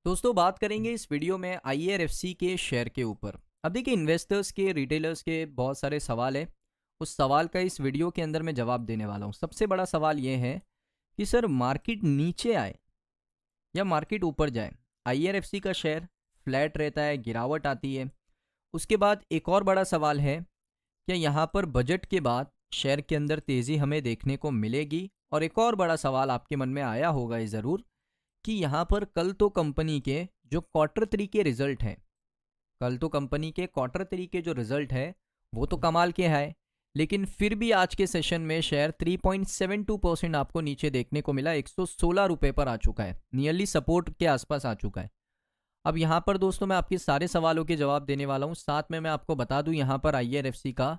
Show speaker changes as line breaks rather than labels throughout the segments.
दोस्तों बात करेंगे इस वीडियो में आईआरएफसी के शेयर के ऊपर। अब देखिए इन्वेस्टर्स के रिटेलर्स के बहुत सारे सवाल है। उस सवाल का इस वीडियो के अंदर मैं जवाब देने वाला हूँ। सबसे बड़ा सवाल ये है कि सर मार्केट नीचे आए या मार्केट ऊपर जाए, आईआरएफसी का शेयर फ्लैट रहता है, गिरावट आती है। उसके बाद एक और बड़ा सवाल है, क्या यहाँ पर बजट के बाद शेयर के अंदर तेज़ी हमें देखने को मिलेगी। और एक और बड़ा सवाल आपके मन में आया होगा ये ज़रूर कि यहाँ पर कल तो कंपनी के जो क्वार्टर 3 के रिजल्ट हैं, कल तो कंपनी के क्वार्टर 3 के जो रिजल्ट है वो तो कमाल के है, लेकिन फिर भी आज के सेशन में शेयर 3.72% आपको नीचे देखने को मिला। 116 रुपये पर आ चुका है, नियरली सपोर्ट के आसपास आ चुका है। अब यहाँ पर दोस्तों मैं आपके सारे सवालों के जवाब देने वाला हूँ। साथ में मैं आपको बता दूँ यहाँ पर आईआरएफसी का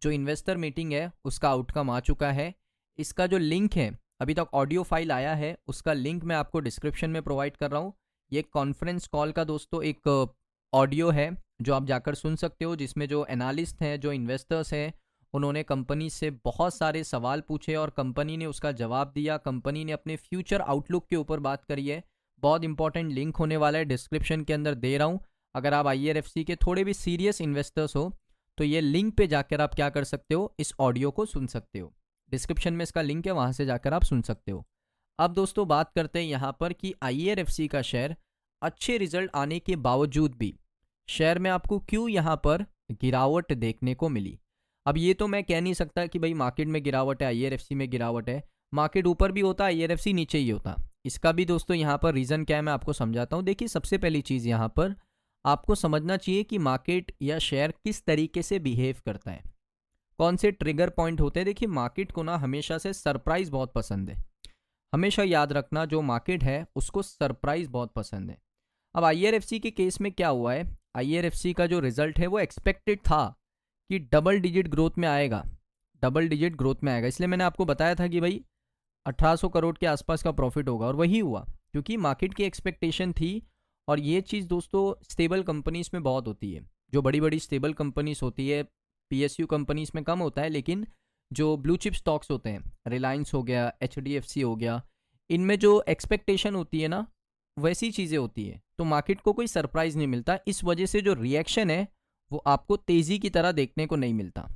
जो इन्वेस्टर मीटिंग है उसका आउटकम आ चुका है। इसका जो लिंक है, अभी तक ऑडियो फाइल आया है, उसका लिंक मैं आपको डिस्क्रिप्शन में प्रोवाइड कर रहा हूँ। ये कॉन्फ्रेंस कॉल का दोस्तों एक ऑडियो है जो आप जाकर सुन सकते हो, जिसमें जो एनालिस्ट हैं, जो इन्वेस्टर्स हैं, उन्होंने कंपनी से बहुत सारे सवाल पूछे और कंपनी ने उसका जवाब दिया। कंपनी ने अपने फ्यूचर आउटलुक के ऊपर बात करी है। बहुत इंपॉर्टेंट लिंक होने वाला है, डिस्क्रिप्शन के अंदर दे रहा हूँ। अगर आप आईआरएफसी के थोड़े भी सीरियस इन्वेस्टर्स हो तो ये लिंक पे जाकर आप क्या कर सकते हो, इस ऑडियो को सुन सकते हो। डिस्क्रिप्शन में इसका लिंक है, वहाँ से जाकर आप सुन सकते हो। अब दोस्तों बात करते हैं यहाँ पर कि आईआरएफसी का शेयर अच्छे रिजल्ट आने के बावजूद भी शेयर में आपको क्यों यहाँ पर गिरावट देखने को मिली। अब ये तो मैं कह नहीं सकता कि भाई मार्केट में गिरावट है, आईआरएफसी में गिरावट है। मार्केट ऊपर भी होता, आईआरएफसी नीचे ही होता। इसका भी दोस्तों यहाँ पर रीज़न क्या है मैं आपको समझाता हूँ। देखिए सबसे पहली चीज़ यहाँ पर आपको समझना चाहिए कि मार्केट या शेयर किस तरीके से बिहेव करता है, कौन से ट्रिगर पॉइंट होते हैं। देखिए मार्केट को ना हमेशा से सरप्राइज बहुत पसंद है। हमेशा याद रखना, जो मार्केट है उसको सरप्राइज बहुत पसंद है। अब आईआरएफसी के केस में क्या हुआ है, आईआरएफसी का जो रिजल्ट है वो एक्सपेक्टेड था कि डबल डिजिट ग्रोथ में आएगा, डबल डिजिट ग्रोथ में आएगा। इसलिए मैंने आपको बताया था कि भाई 1800 करोड़ के आसपास का प्रॉफिट होगा, और वही हुआ क्योंकि मार्केट की एक्सपेक्टेशन थी। और ये चीज़ दोस्तों स्टेबल कंपनीज में बहुत होती है, जो बड़ी बड़ी स्टेबल कंपनीज होती है। पीएसयू कंपनीज में कम होता है, लेकिन जो ब्लू चिप स्टॉक्स होते हैं, रिलायंस हो गया, एचडीएफसी हो गया, इनमें जो एक्सपेक्टेशन होती है ना, वैसी चीज़ें होती है, तो मार्केट को कोई सरप्राइज नहीं मिलता। इस वजह से जो रिएक्शन है वो आपको तेज़ी की तरह देखने को नहीं मिलता।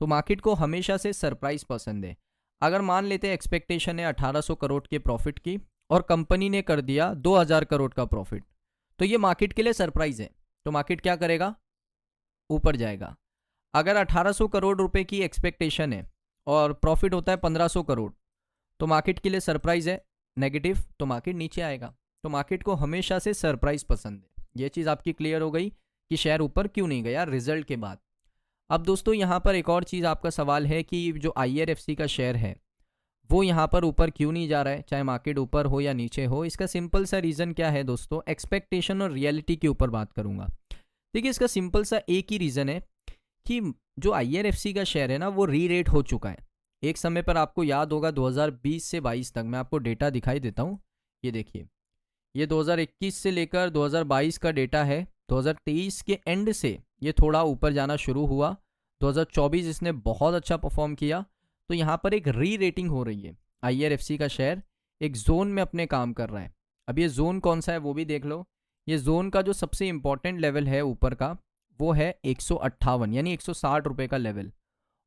तो मार्केट को हमेशा से सरप्राइज पसंद है। अगर मान लेते हैं एक्सपेक्टेशन है 1800 करोड़ के प्रॉफिट की और कंपनी ने कर दिया 2000 करोड़ का प्रॉफिट, तो ये मार्केट के लिए सरप्राइज है। तो मार्केट क्या करेगा, ऊपर जाएगा। अगर 1800 करोड़ रुपए की एक्सपेक्टेशन है और प्रॉफिट होता है 1500 करोड़, तो मार्केट के लिए सरप्राइज है, नेगेटिव, तो मार्केट नीचे आएगा। तो मार्केट को हमेशा से सरप्राइज पसंद है। ये चीज़ आपकी क्लियर हो गई कि शेयर ऊपर क्यों नहीं गया रिजल्ट के बाद। अब दोस्तों यहाँ पर एक और चीज़ आपका सवाल है कि जो आईआरएफसी का शेयर है वो यहाँ पर ऊपर क्यों नहीं जा रहा है, चाहे मार्केट ऊपर हो या नीचे हो। इसका सिंपल सा रीज़न क्या है दोस्तों, एक्सपेक्टेशन और रियलिटी के ऊपर बात करूँगा। देखिए इसका सिंपल सा एक ही रीज़न है कि जो आईआरएफसी का शेयर है ना वो री रेट हो चुका है। एक समय पर आपको याद होगा 2020 से 22 तक, मैं आपको डेटा दिखाई देता हूँ। ये देखिए, ये 2021 से लेकर 2022 का डेटा है। 2023 के एंड से ये थोड़ा ऊपर जाना शुरू हुआ। 2024 इसने बहुत अच्छा परफॉर्म किया। तो यहाँ पर एक री रेटिंग हो रही है। आईआरएफसी का शेयर एक जोन में अपने काम कर रहा है। अब ये जोन कौन सा है वो भी देख लो। ये जोन का जो सबसे इम्पॉर्टेंट लेवल है ऊपर का वो है 158 यानी 160 रुपये का लेवल,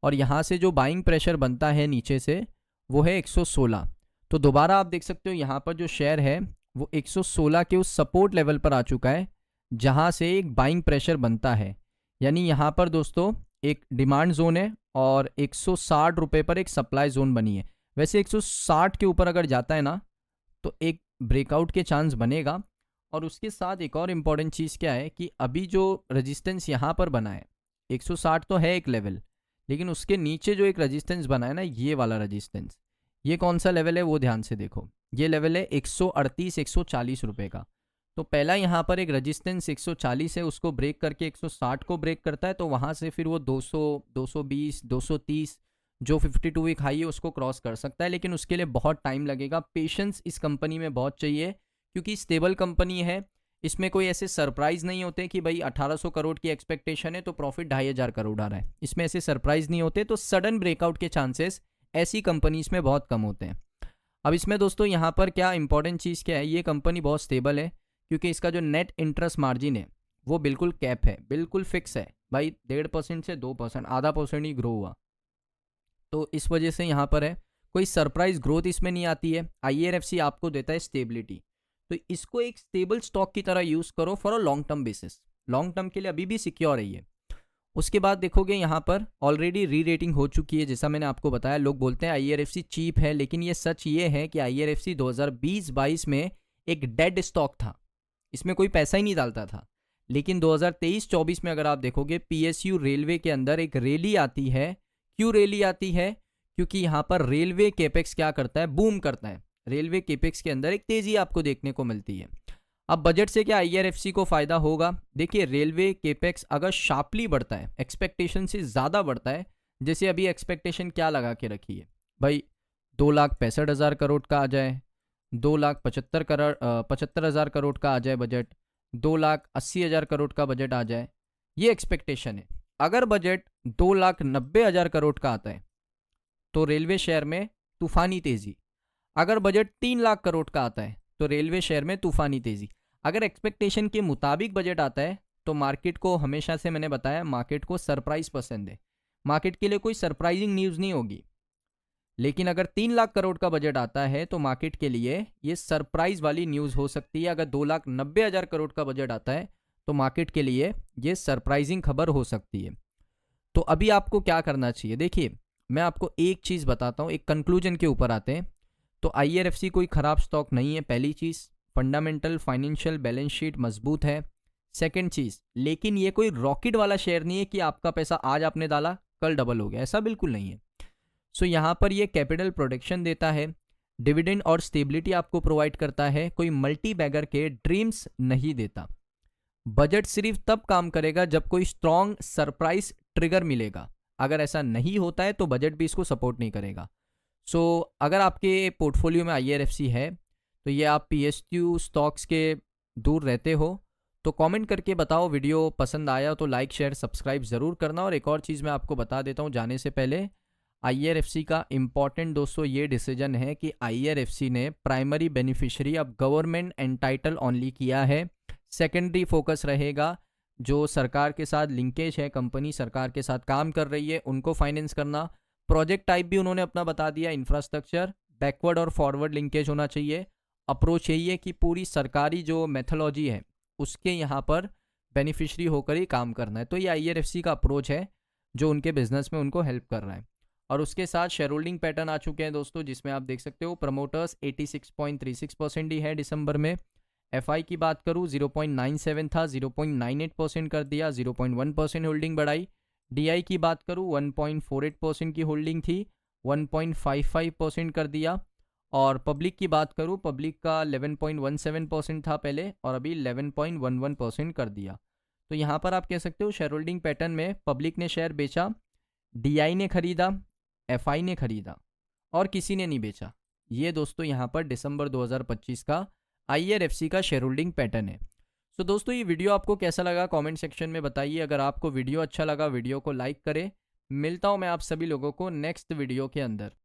और यहाँ से जो बाइंग प्रेशर बनता है नीचे से वो है 116। तो दोबारा आप देख सकते हो यहाँ पर जो शेयर है वो 116 के उस सपोर्ट लेवल पर आ चुका है जहाँ से एक बाइंग प्रेशर बनता है। यानी यहाँ पर दोस्तों एक डिमांड जोन है और 160 रुपये पर एक सप्लाई जोन बनी है। वैसे 160 के ऊपर अगर जाता है ना तो एक ब्रेकआउट के चांस बनेगा। और उसके साथ एक और इम्पॉर्टेंट चीज़ क्या है कि अभी जो रेजिस्टेंस यहाँ पर बना है, 160 तो है एक लेवल, लेकिन उसके नीचे जो एक रेजिस्टेंस बना है ना, ये वाला रेजिस्टेंस, ये कौन सा लेवल है वो ध्यान से देखो। ये लेवल है 138 140 रुपये का। तो पहला यहाँ पर एक रेजिस्टेंस 140 है, उसको ब्रेक करके 160 को ब्रेक करता है, तो वहाँ से फिर वो 200 220 230 जो 52 वीक हाई है उसको क्रॉस कर सकता है। लेकिन उसके लिए बहुत टाइम लगेगा। पेशेंस इस कंपनी में बहुत चाहिए, क्योंकि स्टेबल कंपनी है। इसमें कोई ऐसे सरप्राइज नहीं होते कि भाई 1800 करोड़ की एक्सपेक्टेशन है तो प्रॉफिट 2500 करोड़ आ रहा है। इसमें ऐसे सरप्राइज नहीं होते। तो सडन ब्रेकआउट के चांसेस ऐसी कंपनीज में बहुत कम होते हैं। अब इसमें दोस्तों यहाँ पर क्या इंपॉर्टेंट चीज़ क्या है, ये कंपनी बहुत स्टेबल है क्योंकि इसका जो नेट इंटरेस्ट मार्जिन है वो बिल्कुल कैप है, बिल्कुल फिक्स है भाई, 1.5% से 2%, आधा परसेंट ही ग्रो हुआ। तो इस वजह से यहाँ पर है, कोई सरप्राइज ग्रोथ इसमें नहीं आती है। IRFC आपको देता है स्टेबिलिटी, तो इसको एक स्टेबल स्टॉक की तरह यूज करो for a long term basis, long term के लिए अभी भी सिक्योर है ये। उसके बाद देखोगे यहाँ पर ऑलरेडी री रेटिंग हो चुकी है, जैसा मैंने आपको बताया। लोग बोलते हैं IRFC चीप है, लेकिन ये सच ये है कि IRFC 2020-22 में एक डेड स्टॉक था, इसमें कोई पैसा ही नहीं डालता था। लेकिन 2023-24 में अगर आप देखोगे PSU रेलवे के अंदर एक रैली आती है। क्यों रैली आती है? क्योंकि यहाँ पर रेलवे केपेक्स क्या करता है, बूम करता है। रेलवे केपेक्स के अंदर एक तेजी आपको देखने को मिलती है। अब बजट से क्या IRFC को फायदा होगा? देखिए, रेलवे केपेक्स अगर शार्पली बढ़ता है, एक्सपेक्टेशन से ज़्यादा बढ़ता है, जैसे अभी एक्सपेक्टेशन क्या लगा के रखी है भाई, 2,65,000 करोड़ का आ जाए, 2,75,000 करोड़ का आ जाए बजट, 2,80,000 करोड़ का बजट आ जाए, ये एक्सपेक्टेशन है। अगर बजट 2,90,000 करोड़ का आता है तो रेलवे शेयर में तूफानी तेजी। अगर बजट 3 लाख करोड़ का आता है तो रेलवे शेयर में तूफानी तेजी। अगर एक्सपेक्टेशन के मुताबिक बजट आता है तो मार्केट को, हमेशा से मैंने बताया, मार्केट को सरप्राइज पसंद है, मार्केट के लिए कोई सरप्राइजिंग न्यूज़ नहीं होगी। लेकिन अगर 3 लाख करोड़ का बजट आता है तो मार्केट के लिए ये सरप्राइज वाली न्यूज़ हो सकती है। अगर 2,90,000 करोड़ का बजट आता है तो मार्केट के लिए ये सरप्राइजिंग खबर हो सकती है। तो अभी आपको क्या करना चाहिए? देखिए, मैं आपको एक चीज़ बताता हूँ, एक कंक्लूजन के ऊपर आते हैं। तो IRFC कोई ख़राब स्टॉक नहीं है। पहली चीज़, फंडामेंटल फाइनेंशियल बैलेंस शीट मजबूत है। सेकंड चीज़, लेकिन ये कोई रॉकेट वाला शेयर नहीं है कि आपका पैसा आज आपने डाला कल डबल हो गया, ऐसा बिल्कुल नहीं है। सो यहाँ पर ये कैपिटल प्रोटेक्शन देता है, डिविडेंड और स्टेबिलिटी आपको प्रोवाइड करता है, कोई मल्टी बैगर के ड्रीम्स नहीं देता। बजट सिर्फ तब काम करेगा जब कोई स्ट्रॉन्ग सरप्राइज ट्रिगर मिलेगा। अगर ऐसा नहीं होता है तो बजट भी इसको सपोर्ट नहीं करेगा। सो अगर आपके पोर्टफोलियो में IRFC है तो ये आप PSU स्टॉक्स के दूर रहते हो तो कमेंट करके बताओ। वीडियो पसंद आया तो लाइक शेयर सब्सक्राइब ज़रूर करना। और एक और चीज़ मैं आपको बता देता हूँ जाने से पहले, IRFC का इम्पॉर्टेंट दोस्तों ये डिसीजन है कि IRFC ने प्राइमरी बेनिफिशियरी अब गवर्नमेंट एंटाइटल ओनली किया है। सेकेंडरी फोकस रहेगा जो सरकार के साथ लिंकेज है, कंपनी सरकार के साथ काम कर रही है, उनको फाइनेंस करना। प्रोजेक्ट टाइप भी उन्होंने अपना बता दिया, इंफ्रास्ट्रक्चर, बैकवर्ड और फॉरवर्ड लिंकेज होना चाहिए। अप्रोच यही है कि पूरी सरकारी जो मेथोलॉजी है उसके यहाँ पर बेनिफिशियरी होकर ही काम करना है। तो ये IRFC का अप्रोच है जो उनके बिजनेस में उनको हेल्प कर रहा है। और उसके साथ शेयर होल्डिंग पैटर्न आ चुके हैं दोस्तों, जिसमें आप देख सकते हो प्रमोटर्स 86.36% ही है दिसंबर में। FI की बात करूँ 0.97 था, 0.98% कर दिया, 0.1% होल्डिंग बढ़ाई। DI की बात करूँ 1.48% की होल्डिंग थी, 1.55% कर दिया। और पब्लिक की बात करूँ, पब्लिक का 11.17% था पहले और अभी 11.11% कर दिया। तो यहाँ पर आप कह सकते हो शेयर होल्डिंग पैटर्न में पब्लिक ने शेयर बेचा, DI ने खरीदा, FI ने खरीदा और किसी ने नहीं बेचा। ये दोस्तों यहाँ पर दिसंबर 2025 का IRFC का शेयर होल्डिंग पैटर्न है। तो दोस्तों ये वीडियो आपको कैसा लगा कमेंट सेक्शन में बताइए। अगर आपको वीडियो अच्छा लगा वीडियो को लाइक करें। मिलता हूँ मैं आप सभी लोगों को नेक्स्ट वीडियो के अंदर।